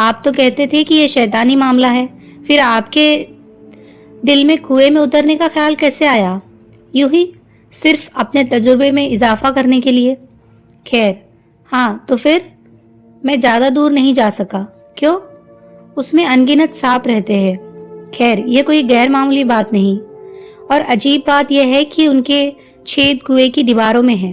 آپ تو کہتے تھے کہ یہ شیطانی معاملہ ہے، پھر آپ کے دل میں کنویں میں اترنے کا خیال کیسے آیا؟ یوں ہی، صرف اپنے تجربے میں اضافہ کرنے کے لیے۔ خیر، ہاں تو پھر؟ میں زیادہ دور نہیں جا سکا۔ کیوں؟ اس میں انگنت سانپ رہتے ہیں۔ خیر، یہ کوئی غیر معمولی بات نہیں، اور عجیب بات یہ ہے کہ ان کے چھید کنویں کی دیواروں میں ہے۔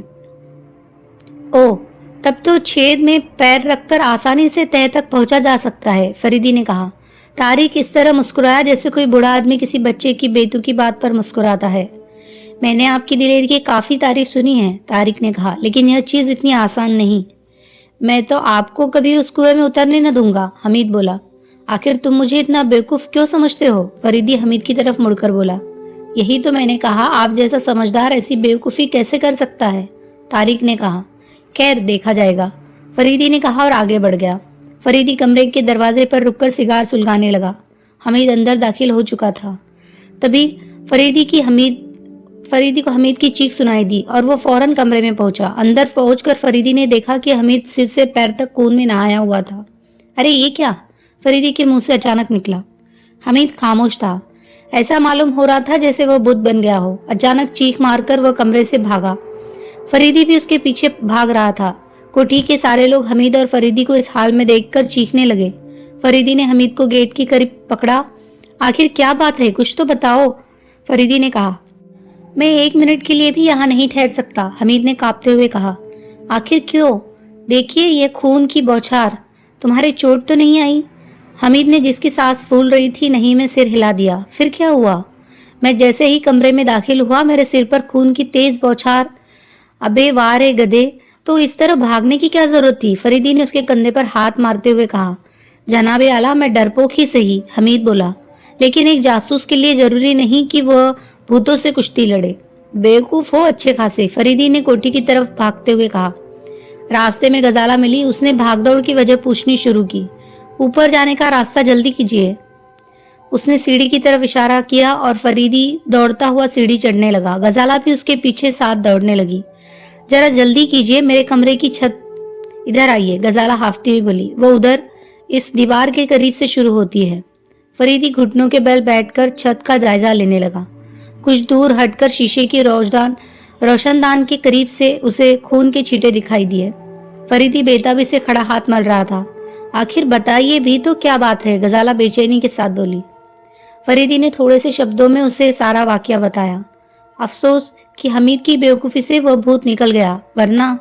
اوہ، تب تو چھید میں پیر رکھ کر آسانی سے تہہ تک پہنچا جا سکتا ہے، فریدی نے کہا۔ طارق اس طرح مسکرایا جیسے کوئی بوڑھا آدمی کسی بچے کی بیتوکی بات پر مسکراتا ہے۔ میں نے آپ کی دلیری کی کافی تعریف سنی ہے، طارق نے کہا، لیکن یہ چیز اتنی آسان نہیں۔ میں تو آپ کو کبھی اس کنویں میں اترنے نہ دوں گا، حمید بولا۔ آخر تم مجھے اتنا بیوقوف کیوں سمجھتے ہو؟ فریدی حمید کی طرف مڑ کر بولا۔ یہی تو میں نے کہا، آپ جیسا سمجھدار ایسی بیوقوفی کیسے کر سکتا ہے؟ طارق نے کہا۔ خیر، دیکھا جائے گا، فریدی نے کہا اور آگے بڑھ گیا۔ فریدی کمرے کے دروازے پر رک کر سگار سلگانے لگا۔ حمید اندر داخل ہو چکا تھا۔ تبھی فریدی کو حمید کی چیخ سنائی دی اور وہ فوراً کمرے میں پہنچا۔ اندر پہنچ کر فریدی نے دیکھا کہ حمید سر سے پیر تک خون میں نہایا ہوا تھا۔ ارے یہ کیا؟ فریدی کے منہ سے اچانک نکلا۔ حمید خاموش تھا۔ ایسا معلوم ہو رہا تھا جیسے وہ بت بن گیا ہو۔ اچانک چیخ مار کر وہ کمرے سے بھاگا۔ فریدی بھی اس کے پیچھے بھاگ رہا تھا۔ کوٹھی کے سارے لوگ حمید اور فریدی کو اس حال میں دیکھ کر چیخنے لگے۔ فریدی نے حمید کو گیٹ کے قریب پکڑا۔ آخر کیا بات ہے، کچھ تو بتاؤ، فریدی نے کہا۔ میں 1 منٹ کے لیے بھی یہاں نہیں ٹھہر سکتا، حمید نے کانپتے ہوئے کہا۔ آخر کیوں؟ دیکھیے یہ خون کی بوچھار، تمہارے چوٹ تو نہیں آئی؟ حمید نے جس کی سانس پھول رہی تھی نہیں میں سر ہلا دیا۔ پھر کیا ہوا؟ میں جیسے ہی کمرے میں داخل ہوا میرے سر پر خون کی تیز بوچھار۔ ابے وارے گدے، تو اس طرح بھاگنے کی کیا ضرورت تھی؟ فریدی نے اس کے کندھے پر ہاتھ مارتے ہوئے کہا۔ جناب اعلیٰ، میں ڈرپوک ہی صحیح، حمید بولا، لیکن ایک جاسوس کے لیے ضروری نہیں کہ وہ بھوتوں سے کشتی لڑے۔ بیوقوف ہو اچھے خاصے، فریدی نے کوٹھی کی طرف بھاگتے ہوئے کہا۔ راستے میں غزالہ ملی، اس نے بھاگ دوڑ کی وجہ پوچھنی شروع کی۔ اوپر جانے کا راستہ جلدی کیجیے، اس نے سیڑھی کی طرف اشارہ کیا اور فریدی دوڑتا ہوا سیڑھی چڑھنے لگا۔ غزالہ بھی اس کے پیچھے ساتھ دوڑنے لگی۔ ذرا جلدی کیجیے، میرے کمرے کی چھت ادھر آئیے، غزالہ ہافتی ہوئی بولی۔ وہ ادھر اس دیوار کے قریب سے شروع ہوتی ہے۔ فریدی گھٹنوں کے بل بیٹھ کر چھت کا جائزہ لینے لگا۔ کچھ دور ہٹ کر شیشے کی روشن دان کے قریب سے اسے خون کے چھینٹے دکھائی دیے۔ فریدی بےتابی سے کھڑا ہاتھ مل رہا تھا۔ آخر بتائیے بھی تو کیا بات ہے، غزالہ بے چینی کے ساتھ بولی۔ فریدی نے تھوڑے سے شبدوں میں اسے سارا واقعہ بتایا۔ افسوس کہ حمید کی بیوقوفی سے وہ بھوت نکل گیا، ورنہ…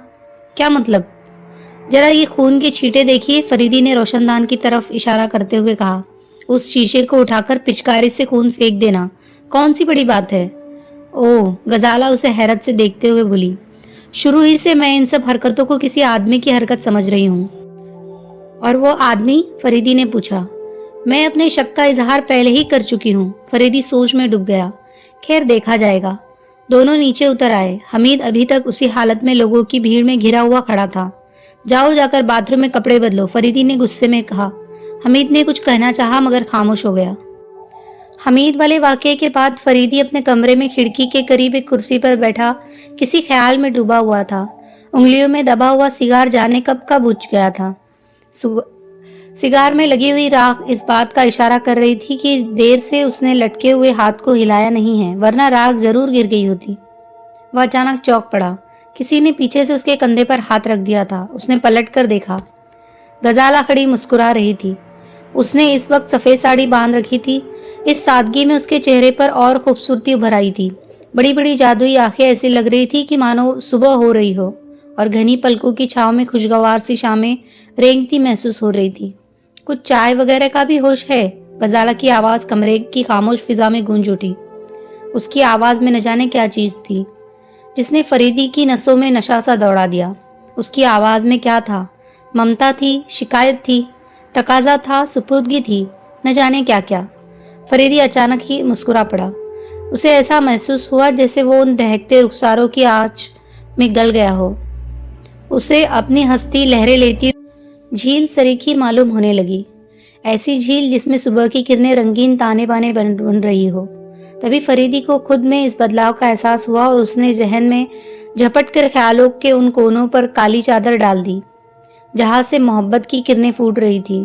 کیا مطلب؟ ذرا یہ خون کے چھینٹے دیکھیے، فریدی نے روشن دان کی طرف اشارہ کرتے ہوئے کہا۔ اس شیشے کو اٹھا کر پچکاری سے خون پھینک دینا کون سی بڑی بات ہے؟ اوہ، غزالہ اسے حیرت سے دیکھتے ہوئے بولی۔ شروع ہی سے میں ان سب حرکتوں کو کسی آدمی کی حرکت سمجھ رہی ہوں۔ اور وہ آدمی؟ فریدی نے پوچھا۔ میں اپنے شک کا اظہار پہلے ہی کر چکی ہوں، فریدی سوچ میں ڈوب گیا۔ خیر، دیکھا جائے گا۔ دونوں نیچے اتر آئے۔ حمید ابھی تک اسی حالت میں لوگوں کی بھیڑ میں گھرا ہوا کھڑا تھا۔ جاؤ، جا کر باتھ روم میں کپڑے بدلو، فریدی نے غصے میں کہا۔ حمید نے کچھ کہنا چاہا مگر خاموش ہو گیا۔ حمید والے واقعے کے بعد فریدی اپنے کمرے میں کھڑکی کے قریب ایک کرسی پر بیٹھا کسی خیال میں ڈوبا ہوا تھا۔ انگلیوں میں دبا ہوا سگار جانے کب کا بجھ گیا تھا۔ سگار میں لگی ہوئی راکھ اس بات کا اشارہ کر رہی تھی کہ دیر سے اس نے لٹکے ہوئے ہاتھ کو ہلایا نہیں ہے، ورنہ راکھ ضرور گر گئی ہوتی۔ وہ اچانک چونک پڑا۔ کسی نے پیچھے سے اس کے کندھے پر ہاتھ رکھ دیا تھا۔ اس نے پلٹ کر دیکھا۔ غزالہ کھڑی مسکرا رہی تھی۔ اس نے اس وقت سفید ساڑی باندھ رکھی تھی۔ اس سادگی میں اس کے چہرے پر اور خوبصورتی ابھر آئی تھی۔ بڑی بڑی جادوئی آنکھیں ایسی لگ رہی تھی کہ مانو صبح ہو رہی ہو، اور گھنی پلکوں کی چھاؤں میں خوشگوار سی شامیں رینگتی محسوس ہو رہی تھی۔ کچھ چائے وغیرہ کا بھی ہوش ہے؟ غزالہ کی آواز کمرے کی خاموش فضا میں گونج اٹھی۔ اس کی آواز میں نہ جانے کیا چیز تھی جس نے فریدی کی نسوں میں نشہ سا دوڑا دیا۔ اس کی آواز میں کیا تھا؟ ممتا تھی، شکایت تھی، تقاضا تھا، سپردگی تھی، نہ جانے کیا کیا۔ فریدی اچانک ہی مسکرا پڑا۔ اسے ایسا محسوس ہوا جیسے وہ ان دہکتے رخساروں کی آنچ میں گل گیا ہو۔ اسے اپنی ہستی لہریں لیتی جھیل سریکھی معلوم ہونے لگی، ایسی جھیل جس میں صبح کی کرنیں رنگین تانے بانے بن رہی ہو۔ تبھی فریدی کو خود میں اس بدلاؤ کا احساس ہوا اور اس نے ذہن میں جھپٹ کر خیالوں کے ان کونوں پر کالی چادر ڈال دی جہاں سے محبت کی کرنیں پھوٹ رہی تھی۔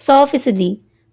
100%,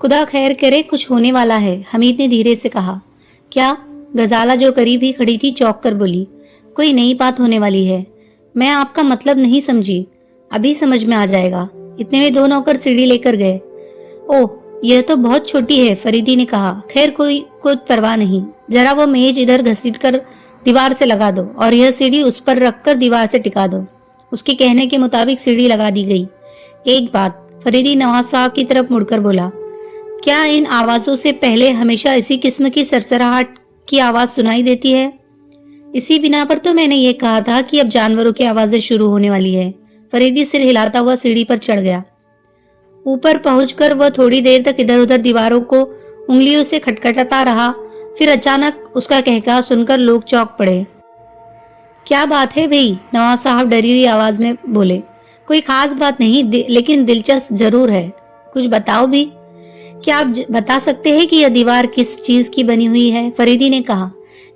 خدا خیر کرے کچھ ہونے والا ہے، حمید نے دھیرے سے کہا۔ کیا؟ غزالہ جو قریب ہی کھڑی تھی چونک کر بولی۔ کوئی نئی بات ہونے والی ہے۔ میں آپ کا مطلب نہیں سمجھی۔ ابھی سمجھ میں آ جائے گا۔ اتنے میں 2 نوکر سیڑھی لے کر گئے۔ اوہ، یہ تو بہت چھوٹی ہے، فریدی نے کہا۔ خیر کوئی پرواہ نہیں، ذرا وہ میز ادھر گھسیٹ کر دیوار سے لگا دو اور یہ سیڑھی اس پر رکھ کر دیوار سے ٹکا دو۔ اس کے کہنے کے مطابق سیڑھی لگا دی گئی۔ ایک بات، فریدی نواب صاحب کی طرف مڑ کر بولا، کیا ان آوازوں سے پہلے ہمیشہ اسی قسم کی سرسراہٹ کی آواز سنائی دیتی ہے؟ اسی بنا پر تو میں نے یہ کہا تھا کہ اب جانوروں کی آوازیں شروع ہونے والی ہے۔ فریدی سر ہلاتا ہوا سیڑھی پر چڑھ گیا۔ اوپر پہنچ کر وہ تھوڑی دیر تک ادھر ادھر دیواروں کو انگلیوں سے کھٹکھٹاتا رہا، پھر اچانک اس کا کہکہا سن کر لوگ چونک پڑے۔ کیا بات ہے بھئی؟ نواب صاحب ڈری ہوئی آواز میں بولے۔ کوئی خاص بات نہیں، لیکن دلچسپ ضرور ہے۔ کچھ بتاؤ بھی۔ کیا آپ بتا سکتے ہیں کہ یہ دیوار کس چیز کی بنی ہوئی ہے؟ فریدی نے کہا۔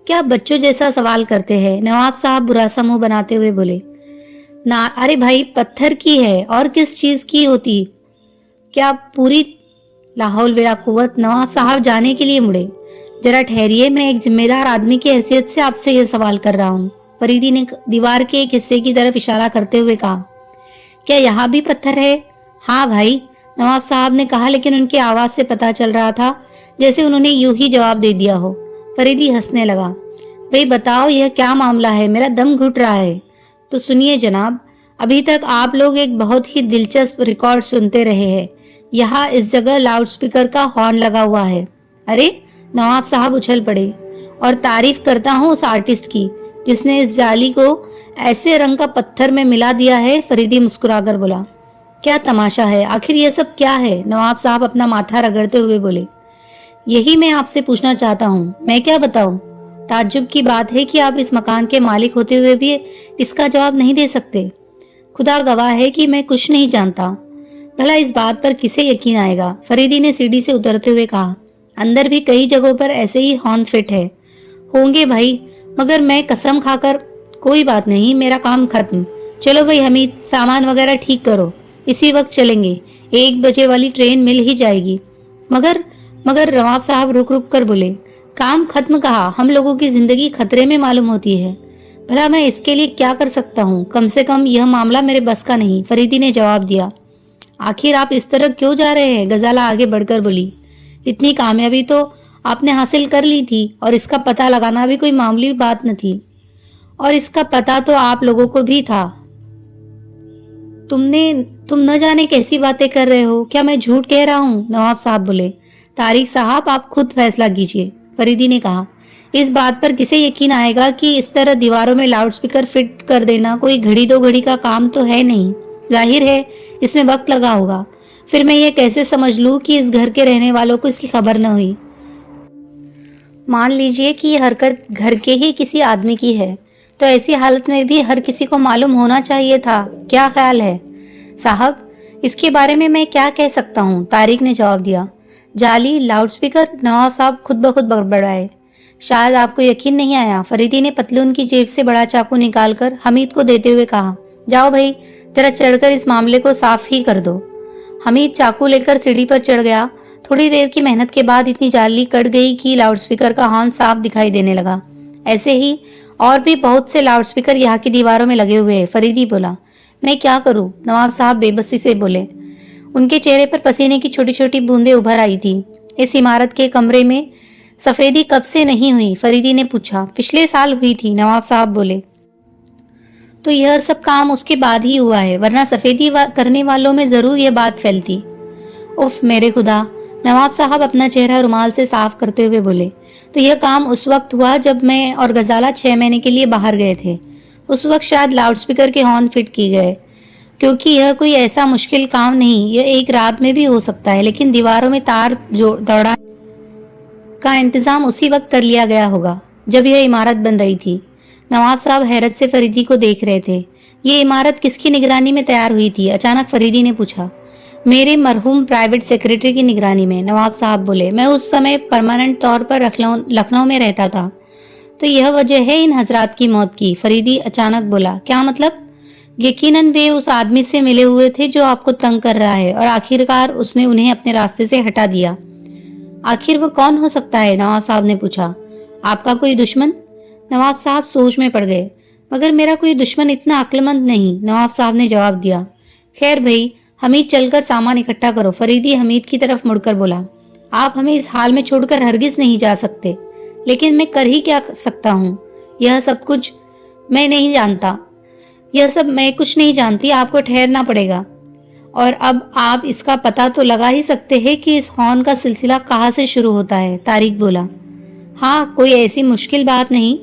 کیا آپ بچوں جیسا سوال کرتے ہیں؟ نواب صاحب برا سا منہ بناتے ہوئے بولے۔ ارے بھائی، پتھر کی ہے اور کس چیز کی ہوتی؟ کیا پوری؟ لا حول ولا قوت۔ نواب صاحب جانے کے لیے مڑے۔ ذرا ٹھہریے، میں ایک ذمہ دار آدمی کی حیثیت سے آپ سے یہ سوال کر رہا ہوں۔ فریدی نے دیوار کے ایک حصے کی طرف اشارہ کرتے ہوئے کہا۔ کیا یہاں بھی پتھر ہے؟ ہاں بھائی، نواب صاحب نے کہا، لیکن ان کی آواز سے پتا چل رہا تھا جیسے انہوں نے یوں ہی جواب دے دیا ہو۔ فریدی ہنسنے لگا۔ بھئی بتاؤ، یہ کیا معاملہ ہے؟ میرا دم گھٹ رہا ہے۔ تو سنیے جناب، ابھی تک آپ لوگ ایک بہت ہی دلچسپ ریکارڈ سنتے رہے ہیں۔ یہاں اس جگہ لاؤڈ سپیکر کا ہارن لگا ہوا ہے۔ ارے! نواب صاحب اچھل پڑے۔ اور تعریف کرتا ہوں اس آرٹسٹ کی جس نے اس جالی کو ایسے رنگ کا پتھر میں ملا دیا ہے۔ فریدی مسکرا کر بولا۔ کیا تماشا ہے؟ آخر یہ سب کیا ہے؟ نواب صاحب اپنا ماتھا رگڑتے ہوئے بولے۔ یہی میں آپ سے پوچھنا چاہتا ہوں، میں کیا بتاؤں؟ تعجب کی بات ہے کہ آپ اس مکان کے مالک ہوتے ہوئے بھی اس کا جواب نہیں دے سکتے۔ خدا گواہ ہے کہ میں کچھ نہیں جانتا۔ بھلا اس بات پر کسے یقین آئے گا؟ فریدی نے سیڑھی سے اترتے ہوئے کہا۔ اندر بھی کئی جگہوں پر ایسے ہی ہارن فٹ ہے۔ ہوں گے بھائی، مگر میں قسم کھا کر… کوئی بات نہیں، میرا کام ختم۔ چلو بھائی حمید، سامان وغیرہ ٹھیک کرو، اسی وقت چلیں گے۔ 1 بجے والی ٹرین مل ہی جائے گی۔ مگر نواب صاحب رک کر بولے۔ کام ختم کہا؟ ہم لوگوں کی زندگی خطرے میں معلوم ہوتی ہے۔ بھلا میں اس کے لیے کیا کر سکتا ہوں؟ کم سے کم یہ معاملہ میرے بس کا نہیں، فریدی نے جواب دیا۔ آخر آپ اس طرح کیوں جا رہے ہیں؟ غزالہ آگے بڑھ کر بولی۔ اتنی کامیابی تو آپ نے حاصل کر لی تھی اور اس کا پتہ لگانا بھی کوئی معمولی بات نہ تھی، اور اس کا پتہ تو آپ لوگوں کو بھی تھا۔ تم نہ جانے کیسی باتیں کر رہے ہو۔ کیا میں جھوٹ کہہ رہا ہوں؟ نواب صاحب بولے۔ طارق صاحب، آپ خود فیصلہ کیجئے، فریدی نے کہا۔ اس بات پر کسے یقین آئے گا کہ اس طرح دیواروں میں لاؤڈ سپیکر فٹ کر دینا کوئی گھڑی 2 گھڑی کا کام تو ہے نہیں۔ ظاہر ہے اس میں وقت لگا ہوگا۔ پھر میں یہ کیسے سمجھ لوں کہ اس گھر کے رہنے والوں کو اس کی خبر نہ ہوئی؟ مان لیجئے کہ یہ حرکت گھر کے ہی کسی آدمی کی ہے، تو ایسی حالت میں بھی ہر کسی کو معلوم ہونا چاہیے تھا۔ کیا خیال ہے صاحب؟ اس کے بارے میں کیا کہہ سکتا ہوں؟ طارق نے جواب دیا۔ جعلی لاؤڈ سپیکر؟ نواب صاحب خود بخود بڑبڑائے۔ شاید آپ کو یقین نہیں آیا۔ فریدی نے پتلون کی جیب سے بڑا چاقو نکال کر حمید کو دیتے ہوئے کہا۔ جاؤ بھائی، ذرا چڑھ کر اس معاملے کو صاف ہی کر دو۔ حمید چاقو لے کر سیڑھی پر چڑھ گیا۔ تھوڑی دیر کی محنت کے بعد اتنی جعلی کٹ گئی کہ لاؤڈ سپیکر کا ہارن صاف دکھائی دینے لگا۔ ایسے ہی اور بھی بہت سے لاؤڈ سپیکر یہاں کی دیواروں میں لگے ہوئے ہیں۔ فریدی بولا۔ میں کیا کروں؟ نواب صاحب بے بسی سے بولے۔ ان کے چہرے پر پسینے کی چھوٹی چھوٹی بوندیں ابھر آئی تھی۔ اس عمارت کے کمرے میں سفیدی کب سے نہیں ہوئی؟ فریدی نے پوچھا۔ پچھلے سال ہوئی تھی، نواب صاحب بولے۔ تو یہ سب کام اس کے بعد ہی ہوا ہے، ورنہ سفیدی کرنے والوں میں ضرور یہ بات پھیلتی۔ اف میرے خدا! نواب صاحب اپنا چہرہ رومال سے صاف کرتے ہوئے بولے۔ تو یہ کام اس وقت ہوا جب میں اور غزالہ 6 مہینے کے لیے باہر گئے تھے۔ اس وقت شاید لاؤڈ سپیکر کے ہارن فٹ کی گئے، کیونکہ یہ کوئی ایسا مشکل کام نہیں، یہ ایک رات میں بھی ہو سکتا ہے، لیکن دیواروں میں تار دوڑانے کا انتظام اسی وقت کر لیا گیا ہوگا جب یہ عمارت بن رہی تھی۔ نواب صاحب حیرت سے فریدی کو دیکھ رہے تھے۔ یہ عمارت کس کی نگرانی میں تیار ہوئی تھی؟ اچانک فریدی نے پوچھا۔ میرے مرحوم پرائیویٹ سیکریٹری کی نگرانی میں، نواب صاحب بولے۔ میں اس سمے پرماننٹ طور پر لکھنؤ میں رہتا تھا۔ تو یہ وجہ ہے ان حضرات کی موت کی؟ فریدی اچانک بولا۔ کیا مطلب؟ یقیناً وہ اس آدمی سے ملے ہوئے تھے جو آپ کو تنگ کر رہا ہے اور آخرکار اس نے انہیں اپنے راستے سے ہٹا دیا۔ آخر وہ کون ہو سکتا ہے؟ نواب صاحب نے پوچھا۔ آپ کا کوئی دشمن؟ نواب صاحب سوچ میں پڑ گئے۔ مگر میرا کوئی دشمن اتنا عقل مند نہیں، نواب صاحب نے جواب دیا۔ خیر بھئی، حمید چل کر سامان اکٹھا کرو، فریدی حمید کی طرف مڑ کر بولا۔ آپ ہمیں اس حال میں چھوڑ کر ہرگز نہیں جا سکتے، لیکن میں کر ہی کیا سکتا ہوں؟ یہ سب کچھ میں نہیں جانتا، میں کچھ نہیں جانتی، آپ کو ٹھہرنا پڑے گا۔ اور اب آپ اس کا پتہ تو لگا ہی سکتے ہیں کہ اس خون کا سلسلہ کہاں سے شروع ہوتا ہے، طارق بولا۔ ہاں، کوئی ایسی مشکل بات نہیں،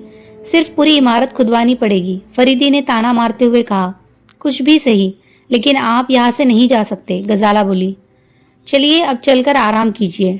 صرف پوری عمارت کھدوانی پڑے گی، فریدی نے تانا مارتے ہوئے کہا۔ کچھ بھی صحیح، لیکن آپ یہاں سے نہیں جا سکتے، غزالہ بولی۔ چلیے اب چل کر آرام کیجیے۔